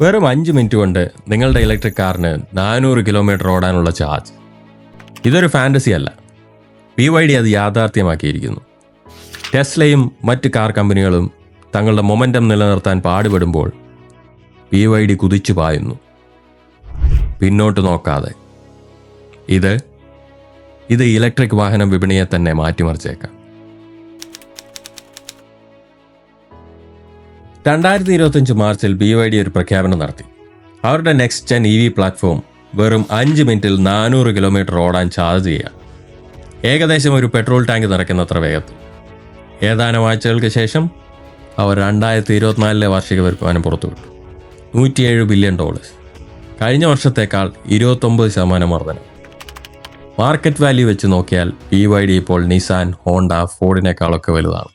വെറും 5 മിനിറ്റ് കൊണ്ട് നിങ്ങളുടെ ഇലക്ട്രിക് കാറിന് 400 കിലോമീറ്റർ ഓടാനുള്ള ചാർജ്. ഇതൊരു ഫാൻറ്റസി അല്ല, BYD അത് യാഥാർത്ഥ്യമാക്കിയിരിക്കുന്നു. ടെസ്ലയും മറ്റ് കാർ കമ്പനികളും തങ്ങളുടെ മൊമെൻറ്റം നിലനിർത്താൻ പാടുപെടുമ്പോൾ BYD കുതിച്ചു പായുന്നു, പിന്നോട്ട് നോക്കാതെ. ഇത് ഇലക്ട്രിക് വാഹന വിപണിയെ തന്നെ മാറ്റിമറിച്ചേക്കാം. 2025 മാർച്ചിൽ BYD ഒരു പ്രഖ്യാപനം നടത്തി. അവരുടെ നെക്സ്റ്റ് ജെൻ EV പ്ലാറ്റ്ഫോം വെറും 5 മിനിറ്റിൽ 400 കിലോമീറ്റർ ഓടാൻ ചാർജ് ചെയ്യാം. ഏകദേശം ഒരു പെട്രോൾ ടാങ്ക് നിറയ്ക്കുന്നത്ര വേഗത്തിൽ. ഏതാനും ആഴ്ചകൾക്ക് ശേഷം അവർ 2024 വാർഷിക വരുമാനം പുറത്തുവിട്ടു. $107 ബില്യൺ. കഴിഞ്ഞ വർഷത്തേക്കാൾ 29% വർധനം. മാർക്കറ്റ് വാല്യൂ വെച്ച് നോക്കിയാൽ BYD ഇപ്പോൾ നിസാൻ, ഹോണ്ട, ഫോർഡിനേക്കാളൊക്കെ വലുതാണ്.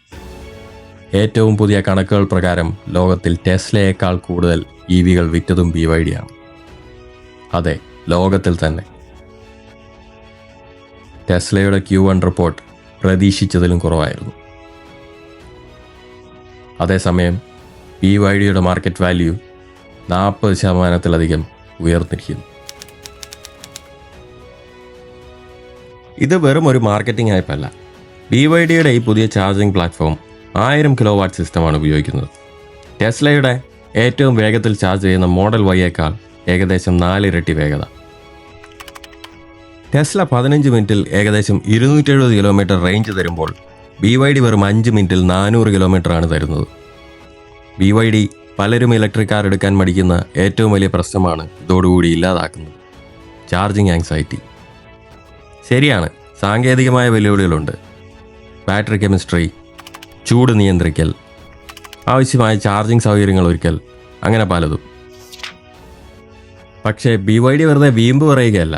ഏറ്റവും പുതിയ കണക്കുകൾ പ്രകാരം ലോകത്തിൽ ടെസ്ലയേക്കാൾ കൂടുതൽ EVകൾ വിറ്റതും BYD ആണ്. അതെ, ലോകത്തിൽ തന്നെ. ടെസ്ലയുടെ Q1 റിപ്പോർട്ട് പ്രതീക്ഷിച്ചതിലും കുറവായിരുന്നു. അതേസമയം BYDയുടെ മാർക്കറ്റ് വാല്യൂ 40%-ലധികം ഉയർന്നിരിക്കുന്നു. ഇത് വെറും ഒരു മാർക്കറ്റിംഗ് ഹൈപ്പല്ല. BYDയുടെ ഈ പുതിയ ചാർജിംഗ് പ്ലാറ്റ്ഫോം 1000 കിലോവാട്ട് സിസ്റ്റമാണ് ഉപയോഗിക്കുന്നത്. ടെസ്ലയുടെ ഏറ്റവും വേഗത്തിൽ ചാർജ് ചെയ്യുന്ന മോഡൽ Yയേക്കാൾ ഏകദേശം 4 ഇരട്ടി വേഗത. ടെസ്ല 15 മിനിറ്റിൽ ഏകദേശം 270 കിലോമീറ്റർ റേഞ്ച് തരുമ്പോൾ BYD വെറും 5 മിനിറ്റിൽ 400 കിലോമീറ്ററാണ് തരുന്നത്. BYD പലരും ഇലക്ട്രിക് കാർ എടുക്കാൻ മടിക്കുന്ന ഏറ്റവും വലിയ പ്രശ്നമാണ് ഇതോടുകൂടി ഇല്ലാതാക്കുന്നത്: ചാർജിങ് ആങ്സൈറ്റി. ശരിയാണ്, സാങ്കേതികമായ വെല്ലുവിളികളുണ്ട്. ബാറ്ററി കെമിസ്ട്രി, ചൂട് നിയന്ത്രിക്കൽ, ആവശ്യമായ ചാർജിങ് സൗകര്യങ്ങൾ ഒരുക്കൽ, അങ്ങനെ പലതും. പക്ഷേ BYD വെറുതെ വീമ്പ് പറയുകയല്ല.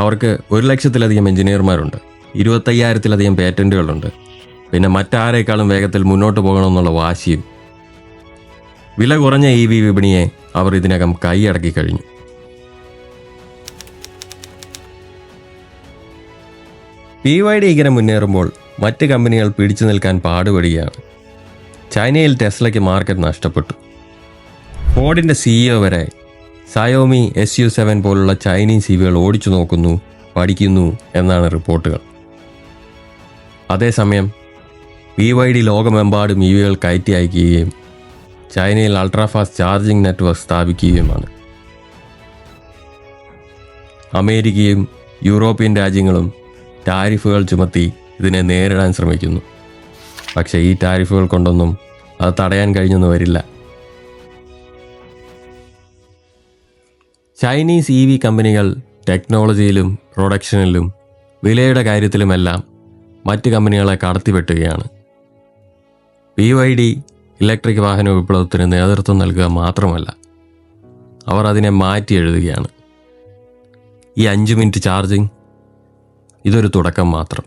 അവർക്ക് 1,00,000-ലധികം എഞ്ചിനീയർമാരുണ്ട്, 25,000-ലധികം പേറ്റന്റുകളുണ്ട്, പിന്നെ മറ്റാരേക്കാളും വേഗത്തിൽ മുന്നോട്ട് പോകണമെന്നുള്ള വാശിയും. വില കുറഞ്ഞ EV വിപണിയെ അവർ ഇതിനകം കൈയടക്കി കഴിഞ്ഞു. BYD ഇങ്ങനെ മുന്നേറുമ്പോൾ മറ്റ് കമ്പനികൾ പിടിച്ചു നിൽക്കാൻ പാടുപെടുകയാണ്. ചൈനയിൽ ടെസ്ലയ്ക്ക് മാർക്കറ്റ് നഷ്ടപ്പെട്ടു. ഫോർഡിൻ്റെ CEO വരെ സയോമി SU7 പോലുള്ള ചൈനീസ് EVകൾ ഓടിച്ചു നോക്കുന്നു, പഠിക്കുന്നു എന്നാണ് റിപ്പോർട്ടുകൾ. അതേസമയം BYD ലോകമെമ്പാടും EVകൾ കയറ്റി അയക്കുകയും ചൈനയിൽ അൾട്രാഫാസ്റ്റ് ചാർജിംഗ് നെറ്റ്വർക്ക് സ്ഥാപിക്കുകയുമാണ്. അമേരിക്കയും യൂറോപ്യൻ രാജ്യങ്ങളും ടാരിഫുകൾ ചുമത്തി ഇതിനെ നേരിടാൻ ശ്രമിക്കുന്നു. പക്ഷേ ഈ ടാരിഫുകൾ കൊണ്ടൊന്നും അത് തടയാൻ കഴിഞ്ഞെന്ന് വരില്ല. ചൈനീസ് EV കമ്പനികൾ ടെക്നോളജിയിലും പ്രൊഡക്ഷനിലും വിലയുടെ കാര്യത്തിലുമെല്ലാം മറ്റ് കമ്പനികളെ കടത്തിവെട്ടുകയാണ്. BYD ഇലക്ട്രിക് വാഹന വിപ്ലവത്തിന് നേതൃത്വം നൽകുക മാത്രമല്ല, അവർ അതിനെ മാറ്റി എഴുതുകയാണ്. ഈ 5 മിനിറ്റ് ചാർജിങ് ഇതൊരു തുടക്കം മാത്രം.